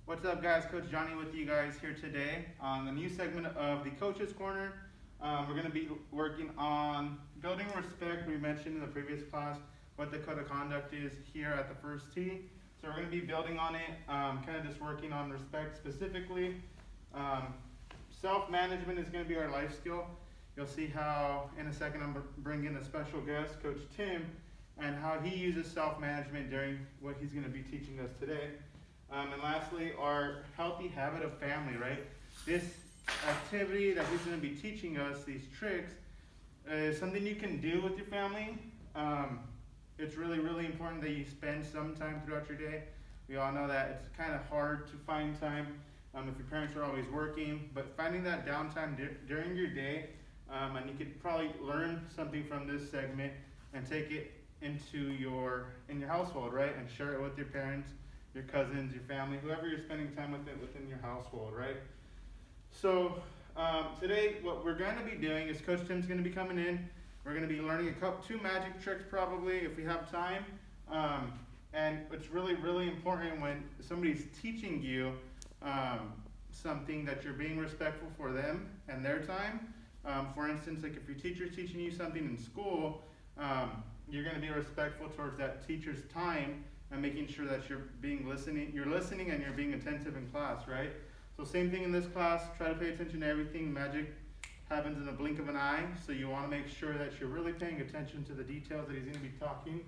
What's up, guys? Coach Johnny with you guys here today on the new segment of the Coach's Corner. We're going to be working on building respect. We mentioned in the previous class what the code of conduct is here at the first tee. So we're going to be building on it, kind of just working on respect specifically. Self-management is going to be our life skill. You'll see how in a second I'm bringing a special guest, Coach Tim, and how he uses self-management during what he's going to be teaching us today. And lastly, our healthy habit of family, right? This activity that he's going to be teaching us, these tricks, is something you can do with your family. It's really, really important that you spend some time throughout your day. We all know that it's kind of hard to find time if your parents are always working, but finding that downtime during your day, and you could probably learn something from this segment and take it into your household, right? And share it with your parents, your cousins, your family, whoever you're spending time with it within your household, right? So today what we're going to be doing is Coach Tim's going to be coming in. We're going to be learning two magic tricks probably if we have time. And it's really, really important when somebody's teaching you something that you're being respectful for them and their time. For instance, like if your teacher's teaching you something in school, you're going to be respectful towards that teacher's time and making sure that you're listening and you're being attentive in class, right? So same thing in this class, try to pay attention to everything. Magic happens in a blink of an eye, so you want to make sure that you're really paying attention to the details that he's going to be talking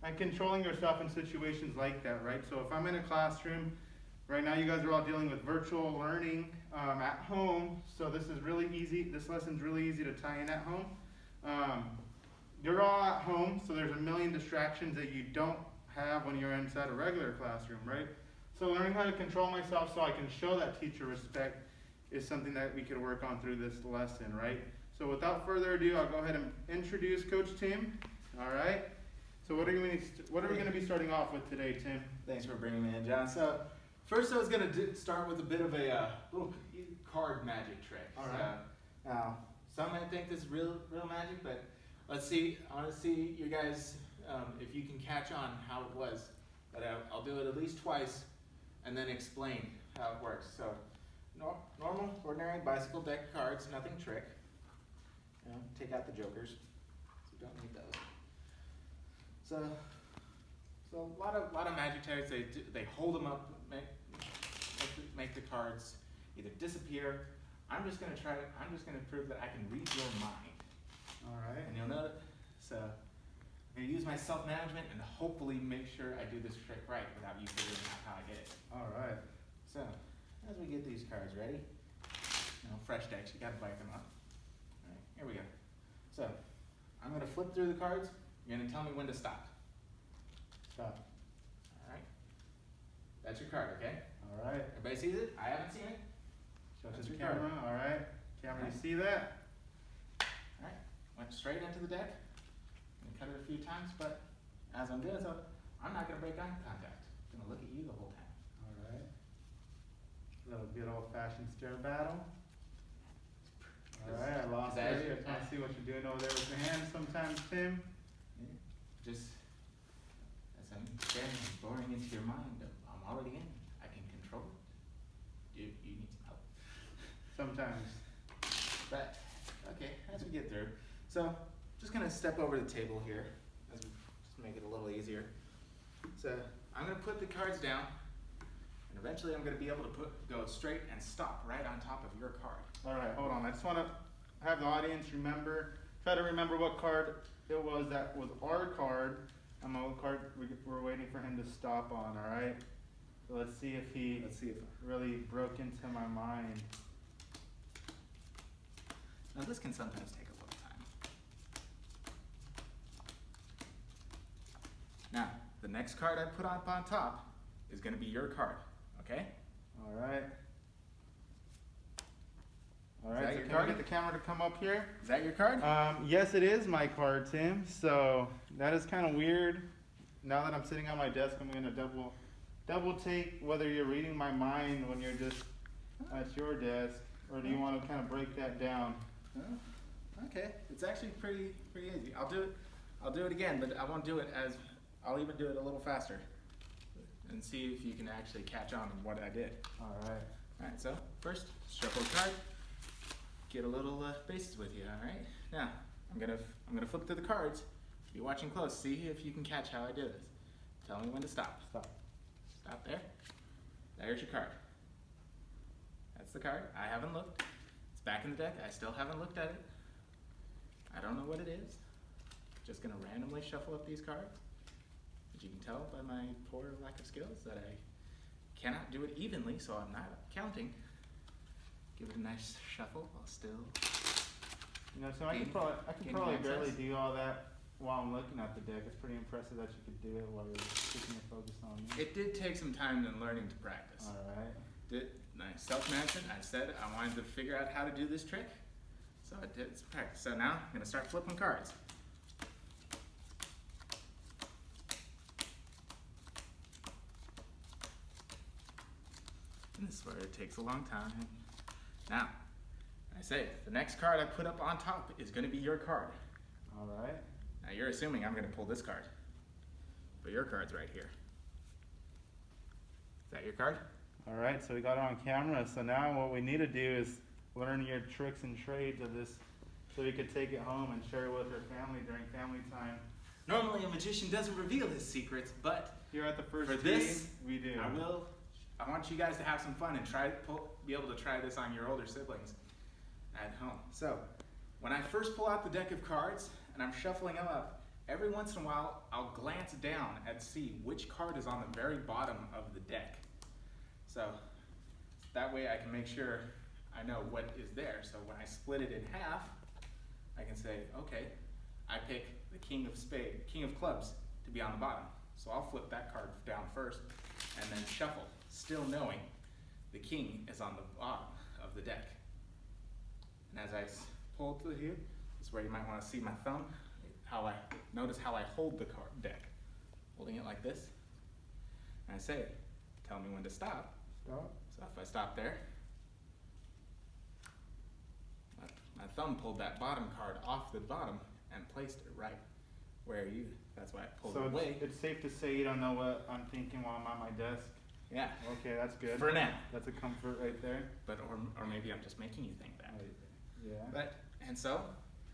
and controlling yourself in situations like that, right? So if I'm in a classroom, right now you guys are all dealing with virtual learning at home, so this is really easy. This lesson's really easy to tie in at home. You're all at home, so there's a million distractions that you don't have when you're inside a regular classroom, right? So learning how to control myself so I can show that teacher respect is something that we could work on through this lesson, right? So without further ado, I'll go ahead and introduce Coach Tim. All right. So what are we going to be starting off with today, Tim? Thanks for bringing me in, John. So first I was going to start with a bit of a little card magic trick. All right. Now, some might think this is real magic, but let's see. I want to see you guys if you can catch on how it was. But I'll do it at least twice and then explain how it works. So normal, ordinary bicycle deck of cards, nothing trick. Take out the jokers. So you don't need those. So a lot of magic they hold them up, make the cards either disappear. I'm just gonna prove that I can read your mind. All right. And you'll know it. So I'm gonna use my self-management and hopefully make sure I do this trick right without you figuring out how I get it. All right. So as we get these cards ready, fresh decks, you gotta bite them up. All right, here we go. So I'm gonna flip through the cards. You're gonna tell me when to stop. Stop. All right. That's your card, okay? All right. Everybody sees it? I haven't seen it. Show it That's to the your card. camera. All right. Camera, you see that? All right. Went straight into the deck. I'm gonna cut it a few times, but as I'm doing so, I'm not gonna break eye contact. I'm gonna look at you the whole time. All right. A little good old-fashioned stare battle. All right, I lost Is that already. I it? just want to see what you're doing over there with your hands sometimes, Tim. Yeah. Just as I'm boring into your mind, I'm already in. I can control it. You need some help. Sometimes. But okay, as we get through. So just gonna step over the table here, as we just make it a little easier. So I'm gonna put the cards down, and eventually I'm gonna be able to go straight and stop right on top of your card. All right, hold on. I just want to have the audience try to remember what card it was that was our card, and what card we're waiting for him to stop on, all right? So let's see if he really broke into my mind. Now this can sometimes take a little time. Now, the next card I put up on top is gonna be your card, okay? All right. All Is right, that so your can we card? get the camera to come up here? Is that your card? Yes, it is my card, Tim. So that is kind of weird. Now that I'm sitting on my desk, I'm going to double take whether you're reading my mind when you're just at your desk, or do you want to kind of break that down? Okay, it's actually pretty easy. I'll do it again, but I won't do it I'll even do it a little faster. and see if you can actually catch on in what I did. Alright. Alright, so first, shuffle a card, get a little bases with you, alright? Now, I'm gonna flip through the cards, be watching close, see if you can catch how I do this. Tell me when to stop. Stop. Stop there. There's your card. That's the card. I haven't looked. It's back in the deck. I still haven't looked at it. I don't know what it is. Just gonna randomly shuffle up these cards. As you can tell by my poor lack of skills that I cannot do it evenly, so I'm not counting. Give it a nice shuffle while still. You know, so I could probably barely do all that while I'm looking at the deck. It's pretty impressive that you could do it while you're keeping your focus on me. It did take some time and learning to practice. Alright. Nice self-management. I said I wanted to figure out how to do this trick, so I did some practice. So now I'm gonna start flipping cards. And this is where it takes a long time. Now, I say the next card I put up on top is gonna be your card. Alright. Now you're assuming I'm gonna pull this card, but your card's right here. Is that your card? Alright, so we got it on camera. So now what we need to do is learn your tricks and trades of this so we could take it home and share it with our family during family time. Normally a magician doesn't reveal his secrets, but Here at the first for tee, this, we do. I want you guys to have some fun and be able to try this on your older siblings at home. So, when I first pull out the deck of cards and I'm shuffling them up, every once in a while I'll glance down and see which card is on the very bottom of the deck. So that way I can make sure I know what is there. So when I split it in half, I can say, okay, I pick the king of clubs to be on the bottom. So I'll flip that card down first and then shuffle, still knowing the king is on the bottom of the deck. And as I pull to here, this is where you might want to see my thumb. Notice how I hold the card deck, holding it like this. And I say, tell me when to stop. Stop. So if I stop there, my thumb pulled that bottom card off the bottom and placed it right where that's why I pulled So it away. it's safe to say you don't know what I'm thinking while I'm at my desk. Yeah, Okay, that's good. for now. That's a comfort right there. But or maybe I'm just making you think that. Yeah. And so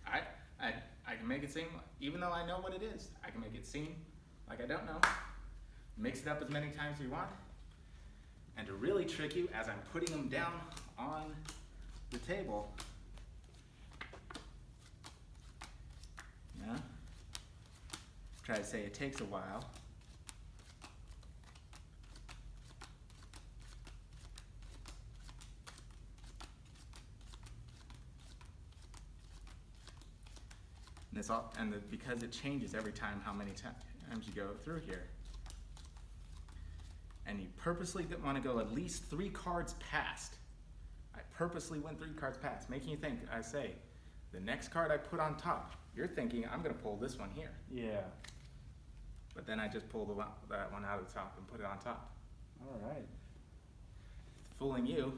I can make it seem, even though I know what it is, I can make it seem like I don't know. Mix it up as many times as you want. And to really trick you, as I'm putting them down on the table, yeah, try to say it takes a while. Because it changes every time how many times you go through here. And you purposely want to go at least 3 cards past. I purposely went 3 cards past, making you think. I say, the next card I put on top, you're thinking I'm going to pull this one here. Yeah. But then I just pull that one out of the top and put it on top. Alright. Fooling you,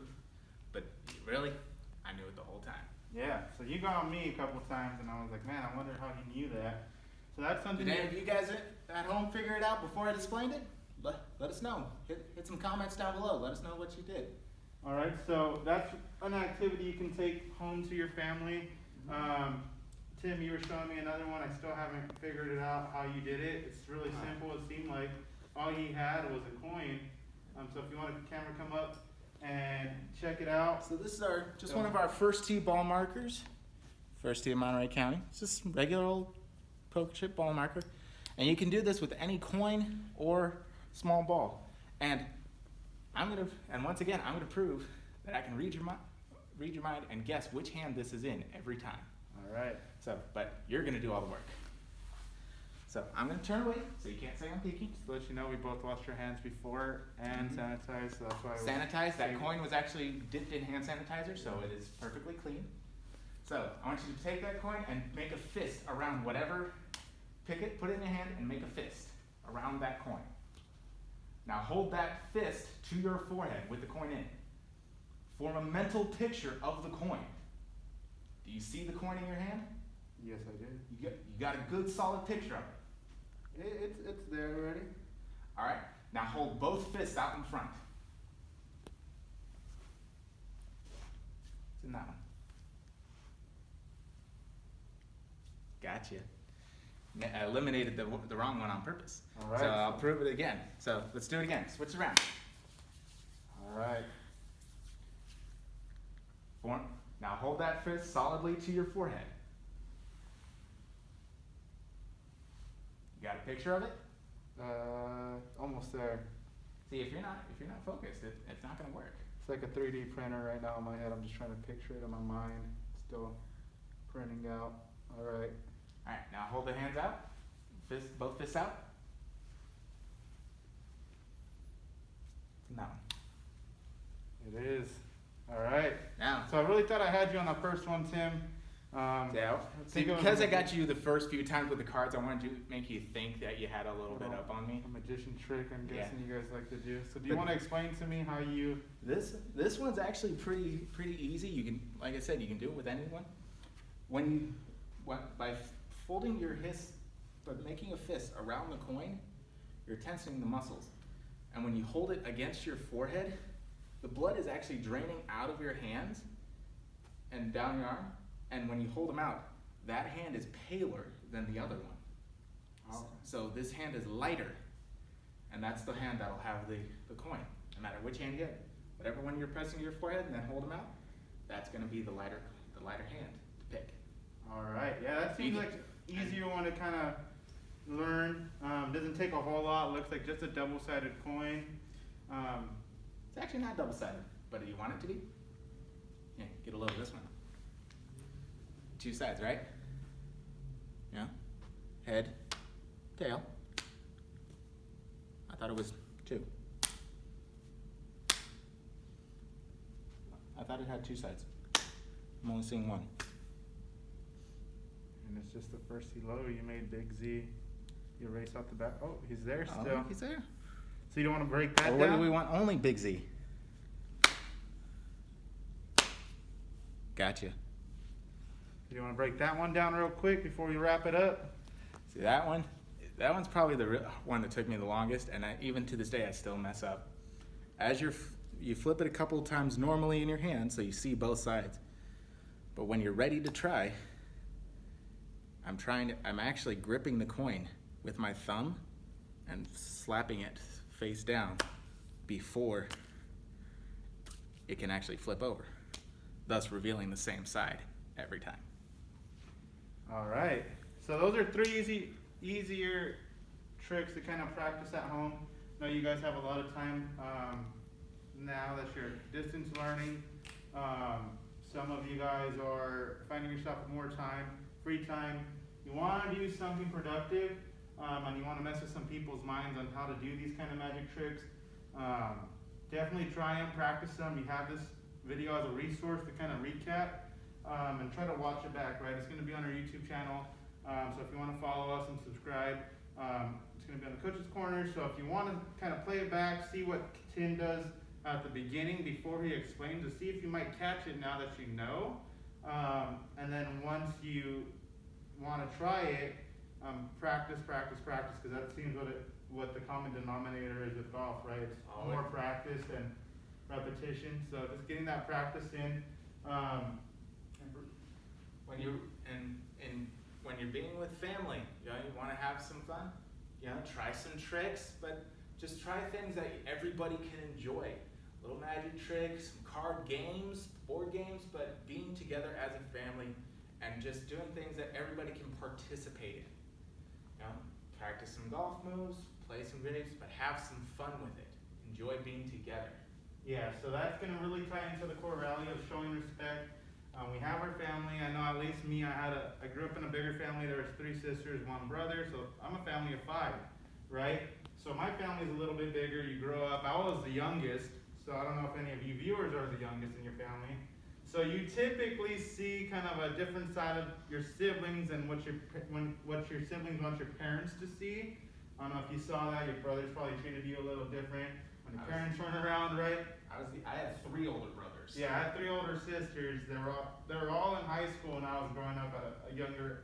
but really, I knew it the whole time. Yeah, so you got me a couple times and I was like, man, I wonder how he knew that. So that's something. Did any of you guys at home figure it out before I explained it? Let us know. Hit some comments down below. Let us know what you did. Alright, so that's an activity you can take home to your family. Tim, you were showing me another one. I still haven't figured it out how you did it. It's really simple. It seemed like all he had was a coin. So if you want the camera come up and check it out. So this is just one of our first tee ball markers. First tee of Monterey County. It's just regular old poker chip ball marker. And you can do this with any coin or small ball. And once again, I'm gonna prove that I can read your mind and guess which hand this is in every time. Alright. But you're gonna do all the work. So I'm gonna turn away so you can't say I'm peeking. Just to let you know, we both washed our hands before and sanitized, so that's why Sanitized. That coin was actually dipped in hand sanitizer, so it is perfectly clean. So I want you to take that coin and make a fist around whatever. Pick it, put it in your hand, and make a fist around that coin. Now hold that fist to your forehead with the coin in. Form a mental picture of the coin. Do you see the coin in your hand? Yes, I did. You got a good solid picture of it. It's there already. All right. Now hold both fists out in front. It's in that one. Gotcha. I eliminated the wrong one on purpose. All right. So I'll prove it again. So let's do it again. Switch it around. All right. Now hold that fist solidly to your forehead. You got a picture of it? Almost there. See, if you're not focused, it's not gonna work. It's like a 3D printer right now in my head. I'm just trying to picture it in my mind. Still printing out. All right. All right, now hold the hands out. Both fists out. It's in that one. It is. All right. Now, So I really thought I had you on the first one, Tim. see, because I got you the first few times with the cards, I wanted to make you think that you had a little bit up on me. A magician trick, I'm Yeah. guessing you guys like to do. So do you But- want to explain to me how you? This one's actually pretty easy. You can, like I said, you can do it with anyone. By folding your but making a fist around the coin, you're tensing the muscles, and when you hold it against your forehead, the blood is actually draining out of your hands and down your arm. And when you hold them out, that hand is paler than the other one. Oh. So this hand is lighter, and that's the hand that'll have the coin, no matter which hand you get. Whatever one you're pressing your forehead and then hold them out, that's gonna be the lighter hand to pick. All right. Yeah, that seems like easier one to kind of learn. Doesn't take a whole lot. Looks like just a double-sided coin. It's actually not double-sided, but do you want it to be? Yeah, get a load of this one. 2 sides, right? Yeah. Head, tail. I thought it was 2. I thought it had 2 sides. I'm only seeing 1. And it's just the first hello. You made Big Z. You erase out the back. Oh, he's there Oh, still. he's there. So you don't want to break that Or what down? do we want? Only Big Z. Gotcha. Do you want to break that one down real quick before we wrap it up? See that one? That one's probably the one that took me the longest, and even to this day I still mess up. As you flip it a couple of times normally in your hand, so you see both sides. But when you're ready to try, I'm actually gripping the coin with my thumb and slapping it face down before it can actually flip over, thus revealing the same side every time. All right. So those are 3 easier tricks to kind of practice at home. I know you guys have a lot of time now that you're distance learning. Some of you guys are finding yourself with more time, free time. You want to do something productive, and you want to mess with some people's minds on how to do these kind of magic tricks. Definitely try them, practice them. You have this video as a resource to kind of recap. And try to watch it back, right? It's going to be on our YouTube channel. So if you want to follow us and subscribe, it's going to be on the Coach's Corner. So if you want to kind of play it back, see what Tim does at the beginning before he explains, to see if you might catch it now that you know. And then once you want to try it, practice, because that seems what the common denominator is with golf, right? It's more practice and repetition. So just getting that practice in. When you're being with family, you want to have some fun. Try some tricks, but just try things that everybody can enjoy. Little magic tricks, some card games, board games, but being together as a family and just doing things that everybody can participate in. Practice some golf moves, play some games, but have some fun with it. Enjoy being together. Yeah, so that's going to really tie into the core value of showing respect. We have our family. I know at least me, I grew up in a bigger family. There was 3 sisters, 1 brother, so I'm a family of 5, right? So my family's a little bit bigger. You grow up. I was the youngest, so I don't know if any of you viewers are the youngest in your family. So you typically see kind of a different side of your siblings and what your siblings want your parents to see. I don't know if you saw that. Your brothers probably treated you a little different when your parents weren't around, right? I had 3 older brothers. Yeah, I had 3 older sisters. They were all in high school when I was growing up at a younger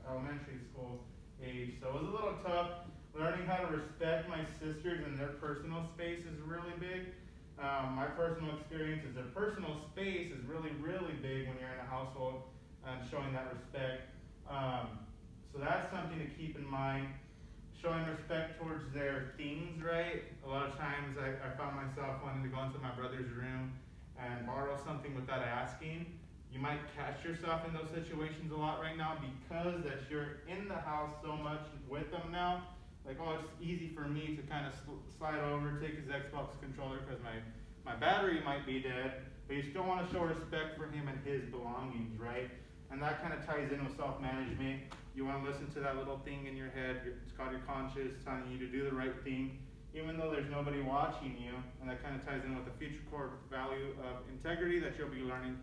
elementary school age. So it was a little tough. learning how to respect my sisters and their personal space is really big. My personal experience is their personal space is really, really big when you're in a household and showing that respect. So that's something to keep in mind. Showing respect towards their things, right? A lot of times I found myself wanting to go into my brother's room and borrow something without asking. You might catch yourself in those situations a lot right now because that you're in the house so much with them now. Like, oh, it's easy for me to kind of slide over, take his Xbox controller because my battery might be dead, but you still want to show respect for him and his belongings, right? And that kind of ties in with self-management. You want to listen to that little thing in your head. It's called your conscience telling you to do the right thing, even though there's nobody watching you. And that kind of ties in with the future core value of integrity that you'll be learning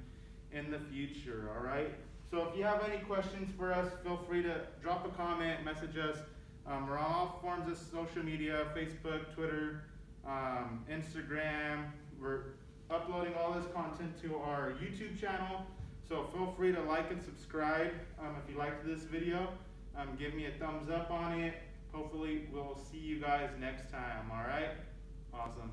in the future, all right? So if you have any questions for us, feel free to drop a comment, message us. We're on all forms of social media, Facebook, Twitter, Instagram. We're uploading all this content to our YouTube channel. So feel free to like and subscribe if you liked this video. Give me a thumbs up on it. Hopefully we'll see you guys next time, all right? Awesome.